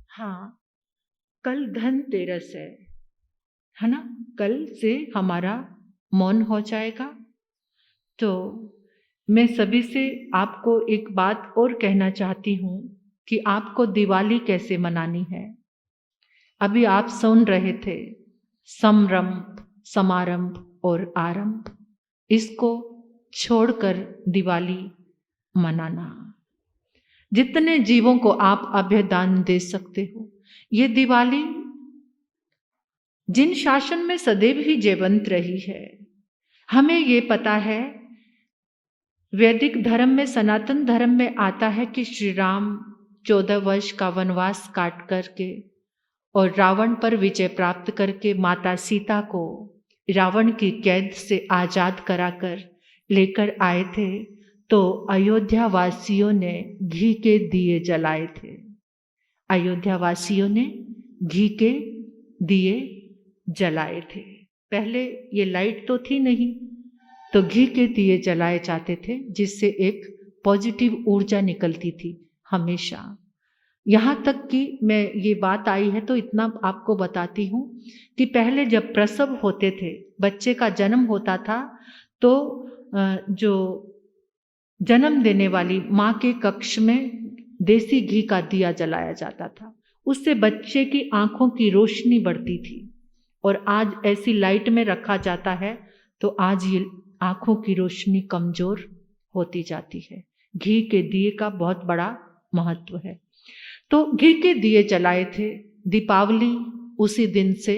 हाँ, कल धनतेरस है ना? कल से हमारा मौन हो जाएगा। तो मैं सभी से आपको एक बात और कहना चाहती हूँ कि आपको दिवाली कैसे मनानी है। अभी आप सुन रहे थे समरंभ, समारंभ और आरंभ। इसको छोड़कर दिवाली मनाना। जितने जीवों को आप अभयदान दे सकते हो। ये दिवाली जिन शासन में सदैव ही जीवंत रही है, हमें ये पता है, वैदिक धर्म में, सनातन धर्म में आता है कि श्री राम 14 वर्ष का वनवास काट करके और रावण पर विजय प्राप्त करके माता सीता को रावण की कैद से आजाद कराकर लेकर आए थे। तो अयोध्या वासियों ने घी के दिए जलाए थे। अयोध्या वासियों ने घी के दिए जलाए थे। पहले ये लाइट तो थी नहीं, तो घी के दिए जलाए जाते थे, जिससे एक पॉजिटिव ऊर्जा निकलती थी हमेशा। यहाँ तक कि मैं ये बात आई है तो इतना आपको बताती हूँ कि पहले जब प्रसव होते थे, बच्चे का जन्म होता था, तो जो जन्म देने वाली माँ के कक्ष में देसी घी का दिया जलाया जाता था। उससे बच्चे की आंखों की रोशनी बढ़ती थी। और आज ऐसी लाइट में रखा जाता है तो आज ये आंखों की रोशनी कमजोर होती जाती है। घी के दिए का बहुत बड़ा महत्व है। तो घी के दिए जलाए थे। दीपावली उसी दिन से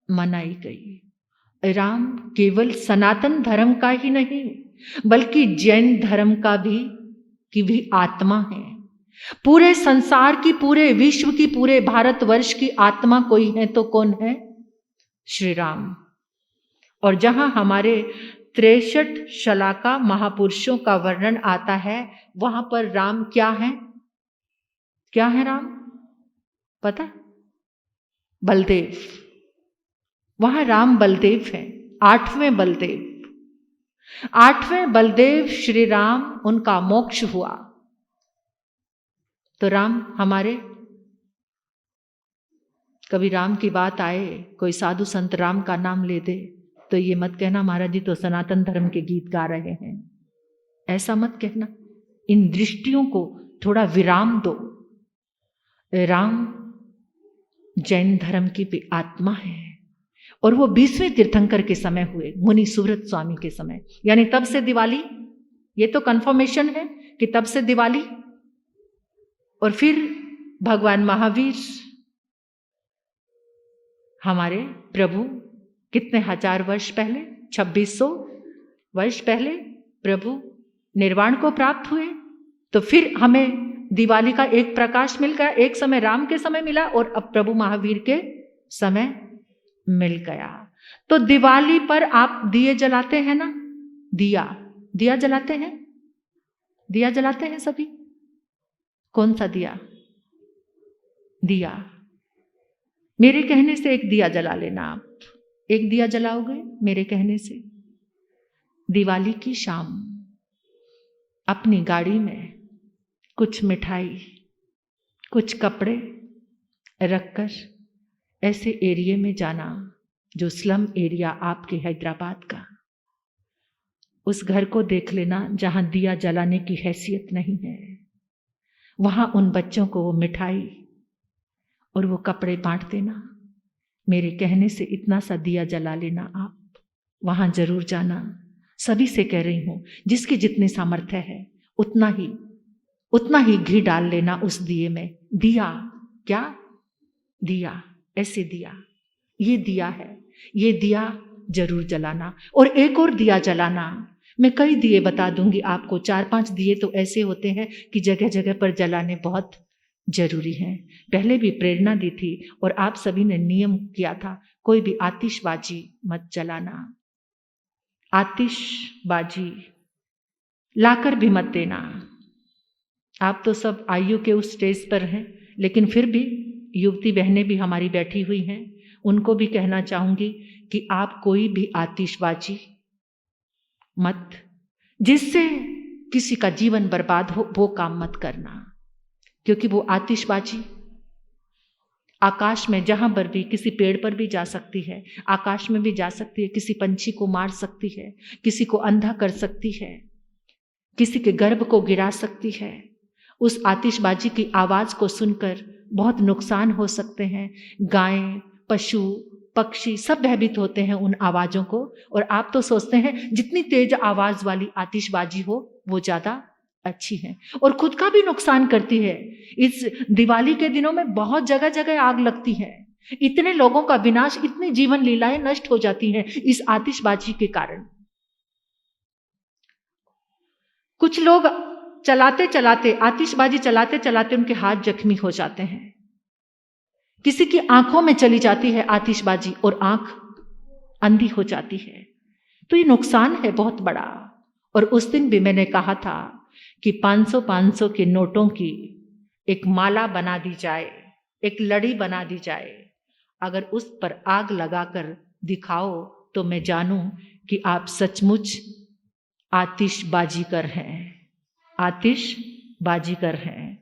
मनाई गई। राम केवल सनातन धर्म का ही नहीं, बल्कि जैन धर्म का भी आत्मा है। पूरे संसार की, पूरे विश्व की, पूरे भारतवर्ष की आत्मा कोई है तो कौन है? श्री राम। और जहां हमारे 63 शलाका महापुरुषों का वर्णन आता है, वहां पर राम क्या है? क्या है राम? पता? बलदेव। वहां राम बलदेव है, 8वें बलदेव। 8वें बलदेव श्री राम, उनका मोक्ष हुआ। तो राम हमारे, कभी राम की बात आए, कोई साधु संत राम का नाम ले दे, तो ये मत कहना महाराज जी तो सनातन धर्म के गीत गा रहे हैं। ऐसा मत कहना। इन दृष्टियों को थोड़ा विराम दो। राम जैन धर्म की भी आत्मा है। और वो 20वें तीर्थंकर के समय हुए, मुनि सुव्रत स्वामी के समय। यानी तब से दिवाली, ये तो कंफर्मेशन है कि तब से दिवाली। और फिर भगवान महावीर, हमारे प्रभु, कितने हजार वर्ष पहले, 2600 वर्ष पहले प्रभु निर्वाण को प्राप्त हुए। तो फिर हमें दिवाली का एक प्रकाश मिल गया। एक समय राम के समय मिला और अब प्रभु महावीर के समय मिल गया। तो दिवाली पर आप दिए जलाते हैं ना? दिया जलाते हैं? दिया जलाते हैं सभी? कौन सा दिया? दिया। मेरे कहने से एक दिया जला लेना। आप एक दिया जलाओगे मेरे कहने से? दिवाली की शाम अपनी गाड़ी में कुछ मिठाई, कुछ कपड़े रखकर ऐसे एरिया में जाना जो स्लम एरिया आपके हैदराबाद का, उस घर को देख लेना जहां दिया जलाने की हैसियत नहीं है। वहां उन बच्चों को वो मिठाई और वो कपड़े बांट देना। मेरे कहने से इतना सा दिया जला लेना। आप वहां जरूर जाना। सभी से कह रही हूं, जिसकी जितनी सामर्थ्य है उतना ही घी डाल लेना उस दिए में। दिया क्या? दिया, ऐसे दिया, ये दिया है, ये दिया जरूर जलाना। और एक और दिया जलाना। मैं कई दिए बता दूंगी आपको। 4-5 दिए तो ऐसे होते हैं कि जगह जगह पर जलाने बहुत जरूरी हैं। पहले भी प्रेरणा दी थी और आप सभी ने नियम किया था, कोई भी आतिशबाजी मत जलाना। आतिशबाजी लाकर भी मत देना। आप तो सब आयु के उस स्टेज पर हैं, लेकिन फिर भी युवती बहनें भी हमारी बैठी हुई हैं, उनको भी कहना चाहूंगी कि आप कोई भी आतिशबाजी मत, जिससे किसी का जीवन बर्बाद हो, वो काम मत करना। क्योंकि वो आतिशबाजी आकाश में जहां पर भी, किसी पेड़ पर भी जा सकती है, आकाश में भी जा सकती है, किसी पंछी को मार सकती है, किसी को अंधा कर सकती है, किसी के गर्भ को गिरा सकती है। उस आतिशबाजी की आवाज को सुनकर बहुत नुकसान हो सकते हैं। गायें, पशु, पक्षी सब भयभीत होते हैं उन आवाजों को। और आप तो सोचते हैं जितनी तेज आवाज वाली आतिशबाजी हो वो ज्यादा अच्छी है, और खुद का भी नुकसान करती है। इस दिवाली के दिनों में बहुत जगह जगह आग लगती है, इतने लोगों का विनाश, इतनी जीवन लीलाएं नष्ट हो जाती हैं इस आतिशबाजी के कारण। कुछ लोग चलाते चलाते, आतिशबाजी चलाते चलाते उनके हाथ जख्मी हो जाते हैं। किसी की आंखों में चली जाती है आतिशबाजी और आंख अंधी हो जाती है। तो ये नुकसान है बहुत बड़ा। और उस दिन भी मैंने कहा था कि 500 के नोटों की एक माला बना दी जाए, एक लड़ी बना दी जाए, अगर उस पर आग लगाकर दिखाओ तो मैं जानूं कि आप सचमुच आतिशबाजीकर हैं, आतिशबाजीकर हैं।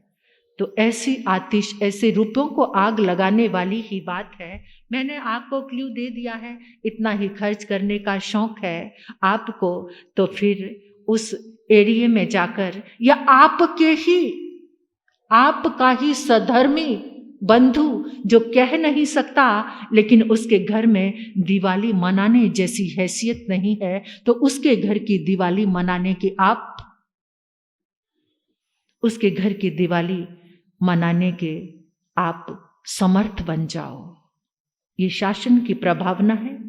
तो ऐसी आतिश, ऐसे रूपों को आग लगाने वाली ही बात है। मैंने आपको क्लू दे दिया है, इतना ही खर्च करने का शौक है आपको, तो फिर उस एरिया में जाकर, या आपका ही सधर्मी बंधु जो कह नहीं सकता लेकिन उसके घर में दिवाली मनाने जैसी हैसियत नहीं है, तो उसके घर की दिवाली मनाने के आप, उसके घर की दिवाली मनाने के आप समर्थ बन जाओ। ये शासन की प्रभावना है,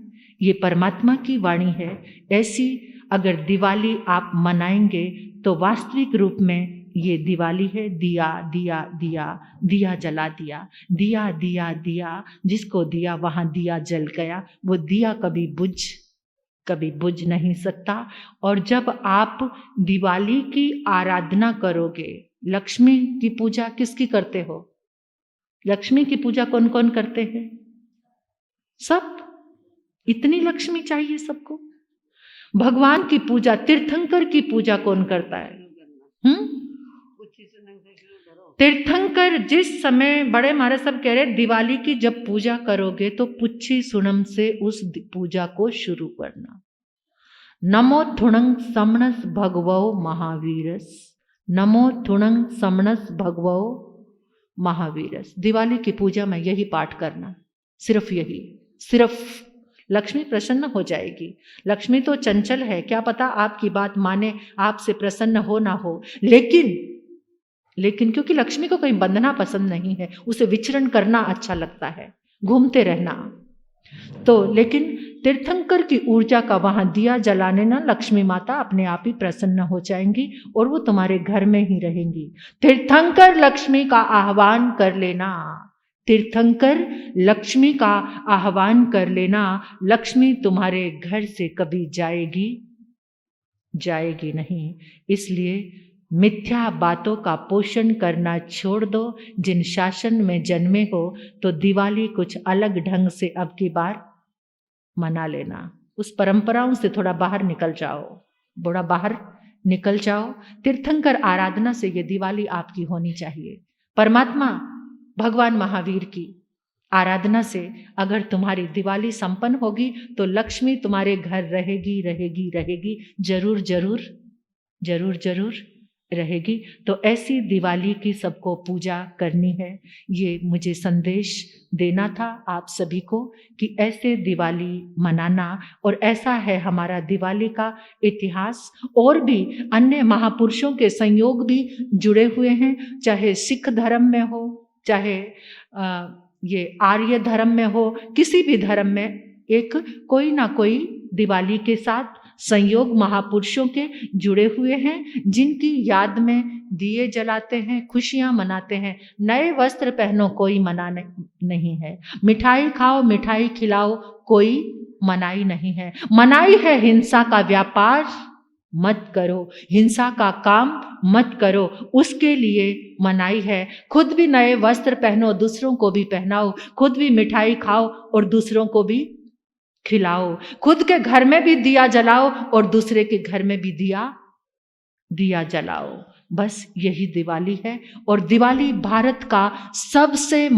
ये परमात्मा की वाणी है। ऐसी अगर दिवाली आप मनाएंगे तो वास्तविक रूप में ये दिवाली है। दिया दिया दिया, दिया जला दिया, दिया दिया दिया, जिसको दिया वहां दिया जल गया। वो दिया कभी बुझ नहीं सकता। और जब आप दिवाली की आराधना करोगे, लक्ष्मी की पूजा किसकी करते हो? लक्ष्मी की पूजा कौन कौन करते हैं? सब। इतनी लक्ष्मी चाहिए सबको। भगवान की पूजा, तीर्थंकर की पूजा कौन करता है? तीर्थंकर जिस समय, बड़े महाराज सब कह रहे दिवाली की जब पूजा करोगे तो पुच्छी सुनम से उस पूजा को शुरू करना। नमो थुणंग समणस भगवो महावीरस, नमो थुणंग समणस भगवो महावीरस। दिवाली की पूजा में यही पाठ करना, सिर्फ यही, सिर्फ। लक्ष्मी प्रसन्न हो जाएगी। लक्ष्मी तो चंचल है, क्या पता आपकी बात माने, आपसे प्रसन्न हो ना हो, लेकिन क्योंकि लक्ष्मी को कहीं बंधना पसंद नहीं है, उसे विचरण करना अच्छा लगता है, घूमते रहना। तो लेकिन तीर्थंकर की ऊर्जा का वहां दिया जलाने ना, लक्ष्मी माता अपने आप ही प्रसन्न हो जाएंगी और वो तुम्हारे घर में ही रहेंगी। तीर्थंकर लक्ष्मी का आह्वान कर लेना, तीर्थंकर लक्ष्मी का आह्वान कर लेना। लक्ष्मी तुम्हारे घर से कभी जाएगी नहीं। इसलिए मिथ्या बातों का पोषण करना छोड़ दो। जिन शासन में जन्मे हो तो दिवाली कुछ अलग ढंग से अब की बार मना लेना। उस परंपराओं से थोड़ा बाहर निकल जाओ, तीर्थंकर आराधना से ये दिवाली आपकी होनी चाहिए। परमात्मा भगवान महावीर की आराधना से अगर तुम्हारी दिवाली संपन्न होगी तो लक्ष्मी तुम्हारे घर रहेगी, जरूर रहेगी। तो ऐसी दिवाली की सबको पूजा करनी है। ये मुझे संदेश देना था आप सभी को कि ऐसे दिवाली मनाना। और ऐसा है हमारा दिवाली का इतिहास। और भी अन्य महापुरुषों के संयोग भी जुड़े हुए हैं, चाहे सिख धर्म में हो, चाहे ये आर्य धर्म में हो, किसी भी धर्म में एक कोई ना कोई दिवाली के साथ संयोग महापुरुषों के जुड़े हुए हैं, जिनकी याद में दिए जलाते हैं, खुशियां मनाते हैं। नए वस्त्र पहनो, कोई मना नहीं है। मिठाई खाओ, मिठाई खिलाओ, कोई मनाई नहीं है। मनाई है हिंसा का व्यापार मत करो, हिंसा का काम मत करो, उसके लिए मनाई है। खुद भी नए वस्त्र पहनो, दूसरों को भी पहनाओ। खुद भी मिठाई खाओ और दूसरों को भी खिलाओ। खुद के घर में भी दिया जलाओ और दूसरे के घर में भी दिया जलाओ। बस यही दिवाली है। और दिवाली भारत का सबसे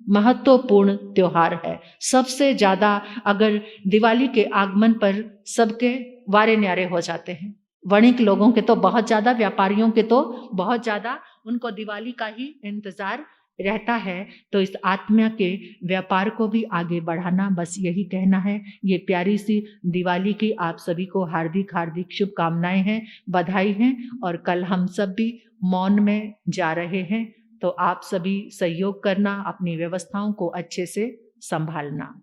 महत्वपूर्ण त्योहार है। सबसे ज़्यादा अगर दिवाली के आगमन पर सबके वारे न्यारे हो जाते हैं। वणिक लोगों के तो बहुत ज़्यादा, व्यापारियों के तो बहुत ज़्यादा, उनको दिवाली का ही इंतज़ार रहता है। तो इस आत्मा के व्यापार को भी आगे बढ़ाना, बस यही कहना है। ये प्यारी सी दिवाली की आप सभी को हार्दिक हार्दिक शुभकामनाएं हैं, बधाई हैं। और कल हम सब भी मौन में जा रहे हैं, तो आप सभी सहयोग करना, अपनी व्यवस्थाओं को अच्छे से संभालना।